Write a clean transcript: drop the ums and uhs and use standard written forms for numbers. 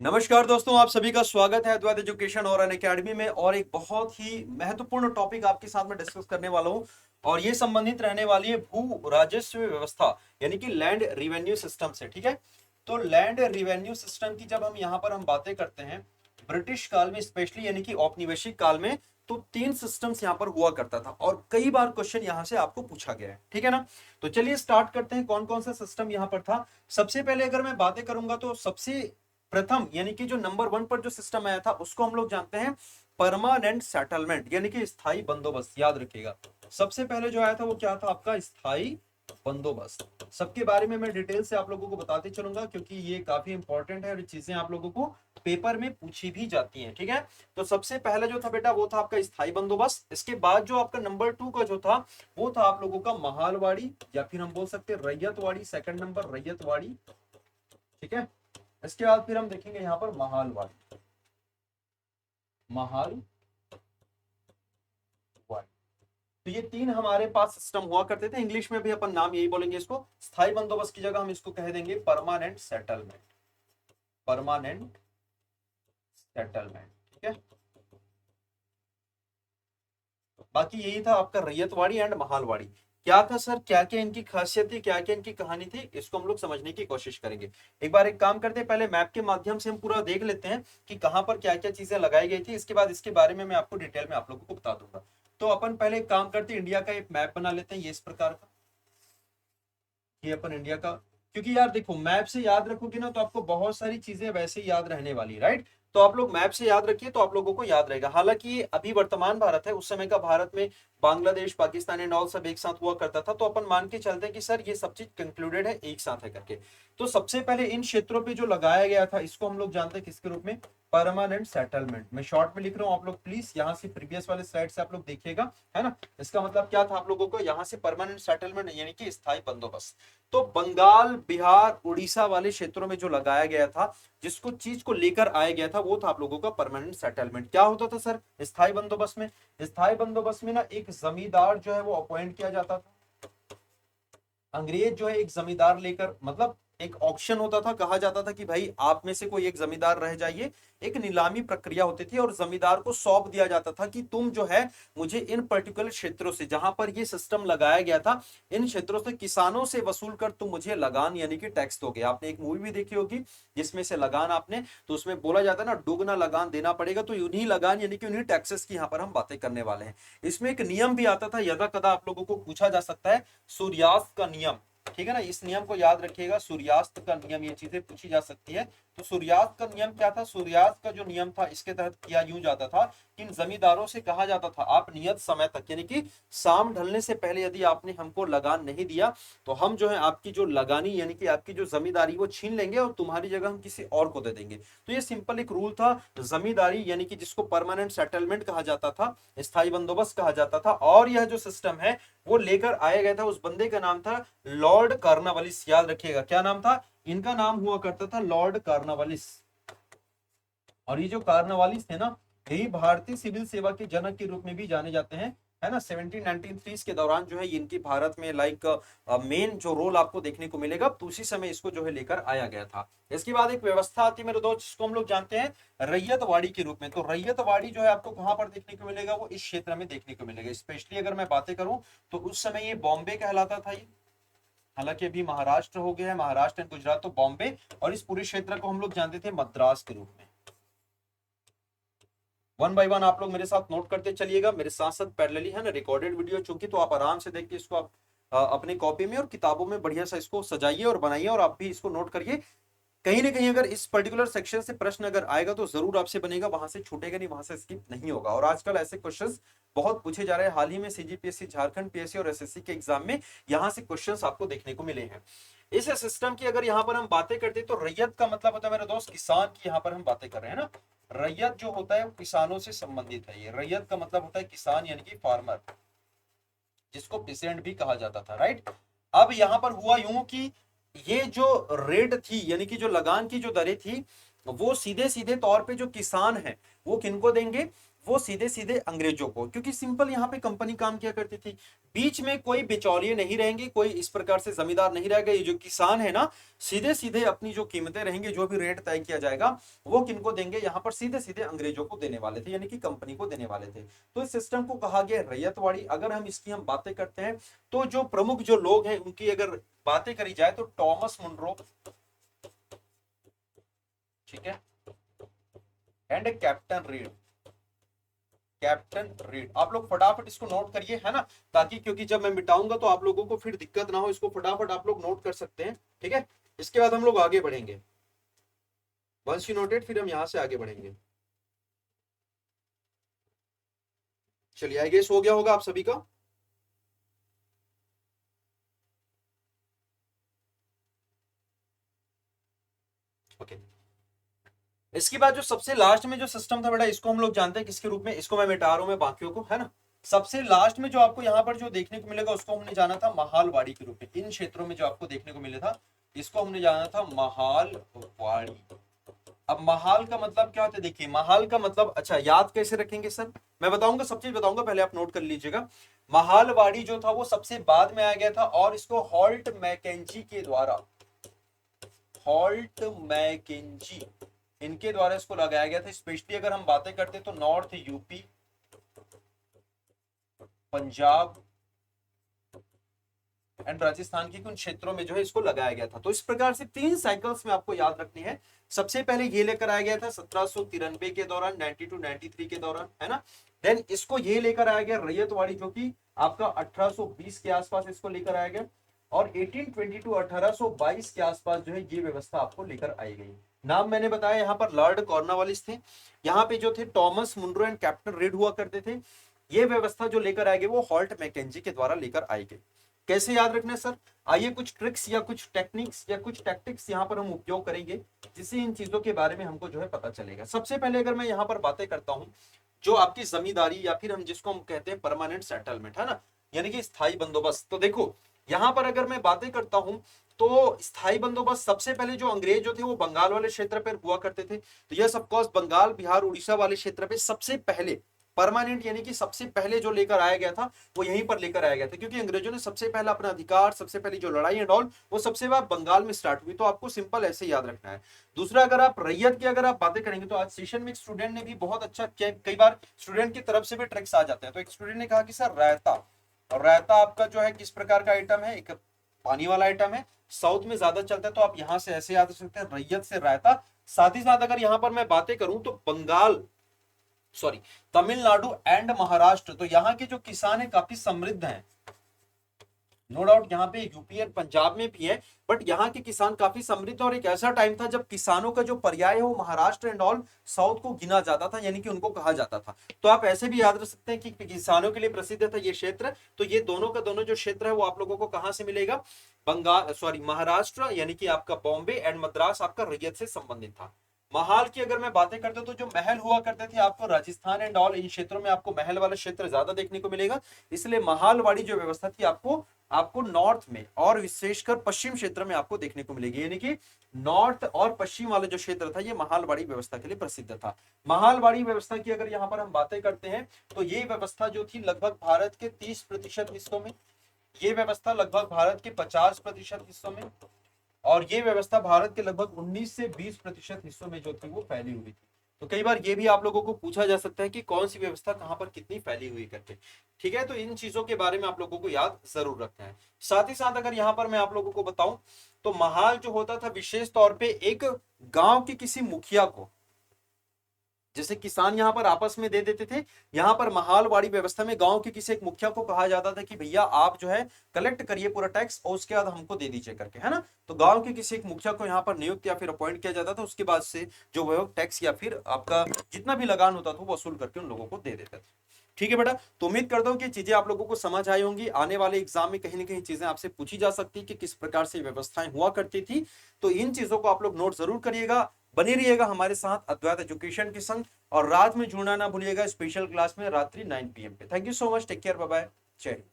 नमस्कार दोस्तों, आप सभी का स्वागत है अद्वैत एजुकेशन और अन अकेडमी में। और एक बहुत ही महत्वपूर्ण टॉपिक आपके साथ में डिस्कस करने वाला हूं और ये संबंधित रहने वाली है भू राजस्व व्यवस्था यानी कि लैंड रिवेन्यू सिस्टम से। ठीक है, तो लैंड रिवेन्यू सिस्टम की जब हम बातें करते हैं ब्रिटिश काल में स्पेशली यानी कि औपनिवेशिक काल में, तो तीन सिस्टम्स यहाँ पर हुआ करता था और कई बार क्वेश्चन यहाँ से आपको पूछा गया है। ठीक है ना, तो चलिए स्टार्ट करते हैं कौन कौन सा सिस्टम यहाँ पर था। सबसे पहले अगर मैं बातें करूंगा तो सबसे प्रथम यानी कि जो नंबर वन पर जो सिस्टम आया था उसको हम लोग जानते हैं परमानेंट सेटलमेंट यानी कि स्थायी बंदोबस्त। याद रखिएगा, सबसे पहले जो आया था वो क्या था, आपका स्थायी बंदोबस्त। सबके बारे में मैं डिटेल से आप लोगों को बताते चलूंगा क्योंकि ये काफी इंपॉर्टेंट है और ये चीजें आप लोगों को पेपर में पूछी भी जाती हैं। ठीक है, तो सबसे पहले जो था बेटा वो था आपका स्थायी बंदोबस्त। इसके बाद जो आपका नंबर टू का जो था वो था आप लोगों का महालवाड़ी या फिर हम बोल सकते हैं रैयतवाड़ी। Second number ryotwari. ठीक है, इसके बाद फिर हम देखेंगे यहाँ पर महालवाड़ी। महालवाड़ी, तो ये तीन हमारे पास सिस्टम हुआ करते थे। इंग्लिश में भी अपन नाम यही बोलेंगे इसको, स्थायी बंदोबस्त की जगह हम इसको कह देंगे परमानेंट सेटलमेंट। Permanent settlement. ठीक है, बाकी यही था आपका रैयतवाड़ी एंड महालवाड़ी। क्या था सर, क्या क्या इनकी खासियत थी, क्या क्या इनकी कहानी थी, इसको हम लोग समझने की कोशिश करेंगे। एक बार एक काम करते हैं, पहले मैप के माध्यम से हम पूरा देख लेते हैं कि कहां पर क्या क्या चीजें लगाई गई थी। इसके बाद इसके बारे में मैं आपको डिटेल में आप लोगों को बता दूंगा। तो अपन पहले एक काम करते हैं, इंडिया का एक मैप बना लेते हैं ये इस प्रकार का। ये अपन इंडिया का, क्योंकि यार देखो मैप से याद रखोगे ना तो आपको बहुत सारी चीजें वैसे ही याद रहने वाली, राइट। तो आप लोग मैप से याद रखिए तो आप लोगों को याद रहेगा। हालांकि ये अभी वर्तमान भारत है, उस समय का भारत में बांग्लादेश पाकिस्तान एंड ऑल सब एक साथ हुआ करता था। तो अपन मान के चलते हैं कि सर ये सब चीज कंक्लूडेड है, एक साथ है करके। तो सबसे पहले इन क्षेत्रों पे जो लगाया गया था इसको हम लोग जानते हैं किसके रूप में, परमानेंट सेटलमेंट। मैं शॉर्ट में लिख रहा हूँ, आप लोग प्लीज यहाँ से प्रीवियस वाले स्लाइड से आप लोग देखिएगा, है ना। इसका मतलब क्या था आप लोगों को, यहाँ से परमानेंट सेटलमेंट यानी कि स्थायी बंदोबस्त। तो बंगाल बिहार उड़ीसा वाले क्षेत्रों में जो लगाया गया था, जिसको चीज को लेकर आया गया था, वो था आप लोगों का परमानेंट सेटलमेंट। क्या होता था सर स्थायी बंदोबस्त में, स्थायी बंदोबस्त में ना एक जमींदार जो है वो अपॉइंट किया जाता था। अंग्रेज जो है एक जमींदार लेकर, मतलब एक ऑक्शन होता था, कहा जाता था कि भाई आप में से कोई एक जमींदार रह जाइए। एक नीलामी प्रक्रिया होती थी और जमींदार को सौंप दिया जाता था कि तुम जो है मुझे इन पर्टिकुलर क्षेत्रों से, जहां पर ये सिस्टम लगाया गया था, इन क्षेत्रों से किसानों से वसूल कर तुम मुझे लगान यानी कि टैक्स दोगे। आपने एक मूवी भी देखी होगी जिसमें से लगान आपने, तो उसमें बोला जाता है ना दुगना लगान देना पड़ेगा। तो उन्हीं लगान यानी कि उन्हीं टैक्सेस की यहाँ पर हम बातें करने वाले हैं। इसमें एक नियम भी आता था, यदा कदा आप लोगों को पूछा जा सकता है, सूर्यास्त का नियम। ठीक है ना, इस नियम को याद रखिएगा, सूर्यास्त का नियम, ये चीजें पूछी जा सकती है। तो सूर्यास्त का नियम क्या था, सूर्यास्त का जो नियम था इसके तहत किया यूं जाता था कि इन जमींदारों से कहा जाता था आप नियत समय तक यानी कि शाम ढलने से पहले यदि आपने हमको लगान नहीं दिया तो हम जो है आपकी जो लगानी यानी कि आपकी जो जमींदारी वो छीन लेंगे और तुम्हारी जगह हम किसी और को दे देंगे। तो ये सिंपल एक रूल था। जमींदारी यानी कि जिसको परमानेंट सेटलमेंट कहा जाता था, स्थायी बंदोबस्त कहा जाता था। और यह जो सिस्टम है वो लेकर आया गया था, उस बंदे का नाम था लॉर्ड कार्नवालिस। याद रखिएगा क्या नाम था, इनका नाम हुआ करता था लॉर्ड कार्नवालिस। और ये जो कार्नवालिस थे ना, यही भारतीय सिविल सेवा के जनक के रूप में भी जाने जाते हैं, है ना। 1793 के दौरान जो है इनकी भारत में लाइक मेन जो रोल आपको देखने को मिलेगा, तो उसी समय इसको जो है लेकर आया गया था। इसके बाद एक व्यवस्था आती है मेरे दोस्त, जिसको हम लोग जानते हैं रैयतवाड़ी के रूप में। तो रैयतवाड़ी जो है आपको कहां पर देखने को मिलेगा, वो इस क्षेत्र में देखने को मिलेगा। स्पेशली अगर मैं बातें करूं तो उस समय ये बॉम्बे कहलाता था ये, हालांकि अभी महाराष्ट्र हो गया है, महाराष्ट्र एंड गुजरात, तो बॉम्बे। और इस पूरे क्षेत्र को हम लोग जानते थे मद्रास के रूप में। वन बाय वन आप लोग मेरे साथ नोट करते चलिएगा, मेरे साथ साथ पैरेलली, है ना, रिकॉर्डेड वीडियो चूंकि, तो आप आराम से देख के इसको आप अपने कॉपी में और किताबों में बढ़िया सा इसको सजाइए और बनाइए और आप भी इसको नोट करिए। कहीं ना कहीं अगर इस पर्टिकुलर सेक्शन से प्रश्न अगर आएगा तो जरूर आपसे बनेगा, वहां से छूटेगा नहीं, वहां से स्किप नहीं होगा। और आजकल ऐसे क्वेश्चंस बहुत पूछे जा रहे हैं। हाल ही में सीजीपीएससी, झारखंड पीएससी और एसएससी के एग्जाम में यहाँ से क्वेश्चंस आपको देखने को मिले हैं। इस सिस्टम की अगर यहाँ पर हम बातें करते हैं तो रैयत का मतलब होता है मेरे दोस्त किसान की, यहाँ पर हम बातें कर रहे हैं ना। रैयत जो होता है वो किसानों से संबंधित है। ये रैयत का मतलब होता है किसान यानी कि फार्मर, जिसको पेसेंट भी कहा जाता था, राइट। अब यहां पर हुआ यूं कि ये जो रेट थी यानी कि जो लगान की जो दरें थी, वो सीधे सीधे तौर पे जो किसान है वो किनको देंगे, वो सीधे सीधे अंग्रेजों को, क्योंकि सिंपल यहाँ पे कंपनी काम किया करती थी, बीच में कोई बिचौलिए नहीं रहेंगे, कोई इस प्रकार से जमींदार नहीं रहेगा, ये जो किसान है ना सीधे सीधे अपनी जो कीमतें रहेंगी, जो भी रेट तय किया जाएगा वो किनको देंगे, यहाँ पर सीधे सीधे अंग्रेजों को देने वाले थे, यानी कि कंपनी को देने वाले थे। तो इस सिस्टम को कहा गया रैयतवाड़ी। अगर हम इसकी बातें करते हैं तो जो प्रमुख जो लोग हैं उनकी अगर बातें करी जाए तो टॉमस मुनरो, ठीक है, and captain read. Captain read, आप लोग फटाफट इसको नोट करिए, है ना, ताकि क्योंकि जब मैं मिटाऊंगा तो आप लोगों को फिर दिक्कत ना हो, इसको फटाफट आप लोग नोट कर सकते हैं, ठीक है। इसके बाद हम लोग आगे बढ़ेंगे, वंस यू नोटेड फिर हम यहां से आगे बढ़ेंगे। चलिए, आई गेस हो गया होगा आप सभी का। ओके, इसके बाद जो सबसे लास्ट में जो सिस्टम था बेटा, इसको हम लोग जानते हैं किसके रूप में, इसको मैं मिटा रहा हूं मैं बाकियों को, है ना। सबसे लास्ट में जो आपको यहाँ पर जो देखने को मिलेगा उसको हमने जाना था महालवाड़ी के रूप में। इन क्षेत्रों में जो आपको देखने को मिला था इसको हमने जाना था महालवाड़ी। अब महाल का मतलब क्या होता है, देखिए महाल का मतलब, अच्छा याद कैसे रखेंगे सर, मैं बताऊंगा, सब चीज बताऊंगा, पहले आप नोट कर लीजिएगा। महालवाड़ी जो था वो सबसे बाद में आ गया था, और इसको हॉल्ट मैकेंजी के द्वारा, हॉल्ट मैकेंजी इनके द्वारा इसको लगाया गया था। स्पेशली अगर हम बातें करते तो north UP, Punjab and Rajasthan के कुछ क्षेत्रों में जो है इसको लगाया गया था। तो इस प्रकार से 3 साइकिल्स में आपको याद रखनी है। सबसे पहले ये लेकर आया गया था 1793 के दौरान, 92-93 के दौरान, है ना। देन इसको ये लेकर आया गया रैयतवाड़ी, जो कि आपका 1820 के आसपास इसको लेकर आया गया, और 1822 1822 के आसपास जो है ये व्यवस्था आपको लेकर आई गई। नाम मैंने बताया, यहाँ पर लॉर्ड कॉर्नवालिस थे, यहाँ पे जो थे Thomas Munro and captain Read हुआ करते थे। ये व्यवस्था जो लेकर आए गए वो हॉल्ट मैकेंजी के द्वारा लेकर आई गई। कैसे याद रखना है सर, आइए कुछ ट्रिक्स या कुछ टेक्निक्स या कुछ टैक्टिक्स यहाँ पर हम उपयोग करेंगे, जिससे इन चीजों के बारे में हमको जो है पता चलेगा। सबसे पहले अगर मैं यहाँ पर बातें करता हूँ, जो आपकी जमींदारी या फिर हम जिसको हम कहते हैं परमानेंट सेटलमेंट, है ना, यानी कि स्थायी बंदोबस्त। तो देखो यहाँ पर अगर मैं बातें करता हूं तो स्थायी बंदोबस्त सबसे पहले जो अंग्रेज जो थे वो बंगाल वाले क्षेत्र पर हुआ करते थे। तो यह सबकोर्स बंगाल, बिहार, उड़ीसा वाले क्षेत्र पे सबसे पहले परमानेंट यानी कि सबसे पहले जो लेकर आया गया था वो यहीं पर लेकर आया गया था, क्योंकि अंग्रेजों ने सबसे पहला अपना अधिकार, सबसे पहली जो लड़ाई एंड ऑल वो सबसे बार बंगाल में स्टार्ट हुई। तो आपको सिंपल ऐसे याद रखना है। दूसरा, अगर आप रैयत की अगर आप बातें करेंगे तो आज सेशन में एक स्टूडेंट ने भी बहुत अच्छा किया, कई बार स्टूडेंट की तरफ से भी ट्रिक्स आ जाते हैं। तो एक स्टूडेंट ने कहा कि सर रायता, और रायता आपका जो है किस प्रकार का आइटम है, एक पानी वाला आइटम है, साउथ में ज्यादा चलता है। तो आप यहां से ऐसे याद रख सकते हैं, रैयत से रायता। साथ ही साथ अगर यहां पर मैं बातें करूं तो बंगाल, सॉरी, तमिलनाडु एंड महाराष्ट्र, तो यहाँ के जो किसान है काफी समृद्ध हैं। नो डाउट यहाँ पे यूपी एंड पंजाब में भी है, बट यहाँ के किसान काफी समृद्ध। और एक ऐसा टाइम था जब किसानों का जो पर्याय है वो महाराष्ट्र एंड ऑल साउथ को गिना जाता था, यानी कि उनको कहा जाता था। तो आप ऐसे भी याद रख सकते हैं कि किसानों के लिए प्रसिद्ध था ये क्षेत्र। तो ये दोनों का दोनों जो क्षेत्र है वो आप लोगों को कहाँ से मिलेगा, बंगाल, सॉरी, महाराष्ट्र यानी कि आपका बॉम्बे एंड मद्रास आपका रैयत से संबंधित था। महाल की अगर मैं बातें करता हूं तो जो महल हुआ करते थे आपको राजस्थान एंड ऑल इन क्षेत्रों में आपको महल वाला क्षेत्र ज्यादा देखने को मिलेगा। इसलिए महालवाड़ी जो व्यवस्था थी आपको आपको नॉर्थ में और विशेषकर पश्चिम क्षेत्र में आपको देखने को मिलेगी, यानी कि नॉर्थ और पश्चिम वाला जो क्षेत्र था ये महालवाड़ी व्यवस्था के लिए प्रसिद्ध था। महालवाड़ी व्यवस्था की अगर यहाँ पर हम बातें करते हैं तो ये व्यवस्था जो थी लगभग भारत के 30% हिस्सों में, ये व्यवस्था लगभग भारत के 50% हिस्सों में, और ये व्यवस्था भारत के लगभग 19 से 20% हिस्सों में जो थी वो फैली हुई थी। तो कई बार ये भी आप लोगों को पूछा जा सकता है कि कौन सी व्यवस्था कहां पर कितनी फैली हुई करके, ठीक है। तो इन चीजों के बारे में आप लोगों को याद जरूर रखना है। साथ ही साथ अगर यहाँ पर मैं आप लोगों को बताऊं तो महाल जो होता था विशेष तौर पे एक गांव के किसी मुखिया को, जैसे किसान यहाँ पर आपस में दे देते थे, यहाँ पर महालवाड़ी व्यवस्था में गांव के किसी एक मुखिया को कहा जाता था कि भैया आप जो है कलेक्ट करिए पूरा टैक्स और उसके बाद हमको दे दीजिए करके, है ना। तो गांव के किसी एक मुखिया को यहाँ पर नियुक्त या फिर अपॉइंट किया जाता था, उसके बाद से जो वह टैक्स या फिर आपका जितना भी लगान होता था वो वसूल करके उन लोगों को दे देते थे। ठीक है बेटा, तो उम्मीद करता हूं कि चीजें आप लोगों को समझ आई होंगी। आने वाले एग्जाम में कहीं ना कहीं चीजें आपसे पूछी जा सकती कि किस प्रकार से व्यवस्थाएं हुआ करती थी। तो इन चीजों को आप लोग नोट जरूर करिएगा, बने रहिएगा हमारे साथ अद्वैत एजुकेशन के संग, और रात में जुड़ना ना भूलिएगा स्पेशल क्लास में रात्रि 9 PM पे। Thank you so much, take care, bye bye, जय हिंद।